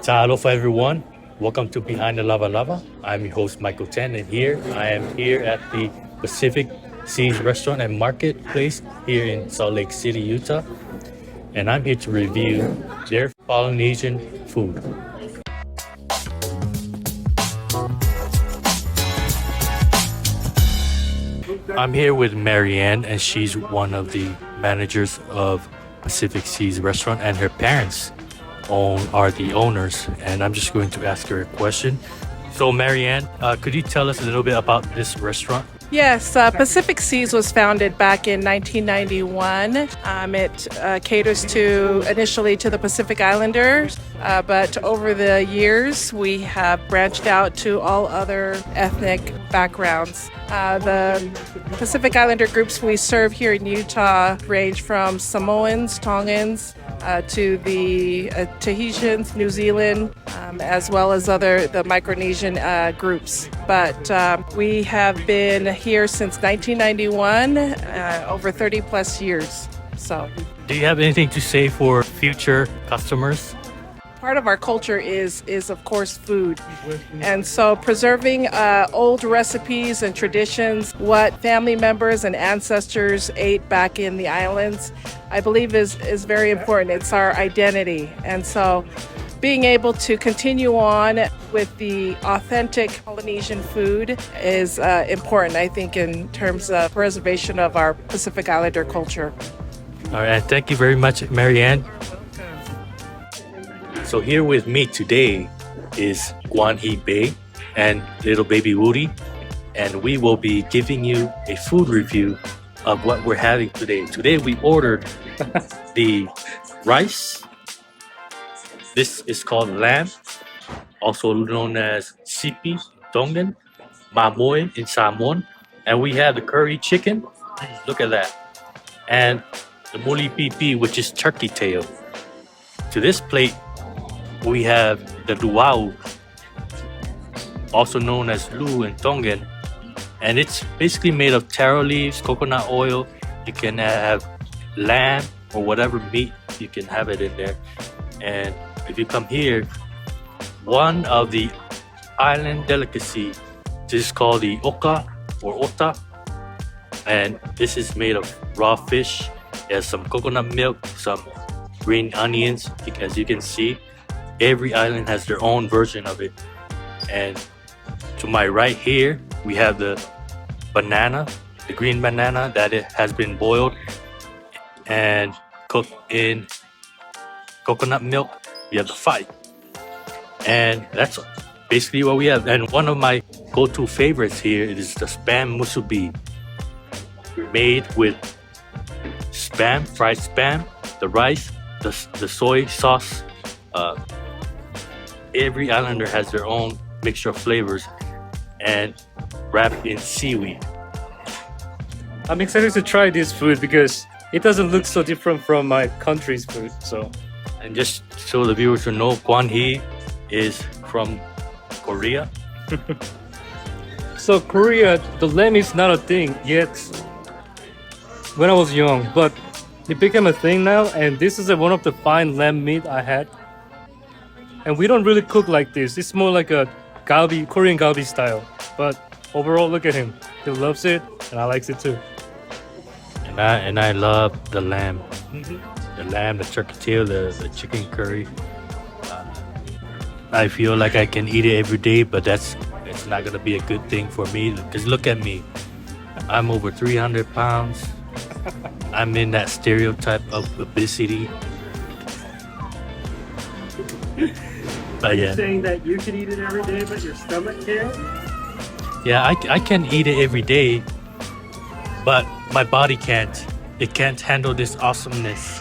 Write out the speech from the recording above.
Aloha everyone. Welcome to Behind the Lavalava. I'm your host Michael Tan, and I am here at the Pacific Seas Restaurant and Marketplace here in Salt Lake City, Utah. And I'm here to review their Polynesian food. I'm here with Marianne, and she's one of the managers of Pacific Seas Restaurant, and her parents are the owners. And I'm just going to ask her a question. So, Marianne, could you tell us a little bit about this restaurant? Yes, Pacific Seas was founded back in 1991. It caters initially to the Pacific Islanders, but over the years we have branched out to all other ethnic backgrounds. The Pacific Islander groups we serve here in Utah range from Samoans, Tongans, to the Tahitians, New Zealand, as well as the Micronesian groups. But we have been here since 1991, over 30 plus years. So, do you have anything to say for future customers? Part of our culture is of course food, and so preserving old recipes and traditions, what family members and ancestors ate back in the islands, I believe is very important. It's our identity, and so being able to continue on with the authentic Polynesian food is important, I think, in terms of preservation of our Pacific Islander culture. All right, thank you very much, Marianne. So here with me today is Kwonhee Bae and little baby Woody, and we will be giving you a food review of what we're having today. Today we ordered the rice. This is called lamb, also known as sipi, Tongan, mamoy in Samoan, and we have the curry chicken. Look at that, and the muli pipi, which is turkey tail. To this plate, we have the luau, also known as lu in Tongan, and it's basically made of taro leaves, coconut oil. You can have lamb or whatever meat, you can have it in there. And if you come here, one of the island delicacy, this is called the oka or ota, and this is made of raw fish. It has some coconut milk, some green onions, as you can see. Every island has their own version of it. And to my right here, we have the banana, the green banana that it has been boiled and cooked in coconut milk. We have the fight. And that's basically what we have. And one of my go-to favorites here is the spam musubi, made with spam, fried spam, the rice, the soy sauce. Every islander has their own mixture of flavors and wrapped in seaweed. I'm excited to try this food because it doesn't look so different from my country's food. And just so the viewers will know, Kwonhee is from Korea. So Korea, the lamb is not a thing yet when I was young, but it became a thing now, and this is one of the fine lamb meat I had. And we don't really cook like this. It's more like a galbi, Korean galbi style. But overall, look at him. He loves it, and I likes it too. And I love the lamb. The lamb, the turkey tail, the chicken curry. I feel like I can eat it every day, but it's not gonna be a good thing for me. Because look at me. I'm over 300 pounds. I'm in that stereotype of obesity. But yeah. You're saying that you can eat it every day, but your stomach can't? Yeah, I can eat it every day, but my body can't. It can't handle this awesomeness.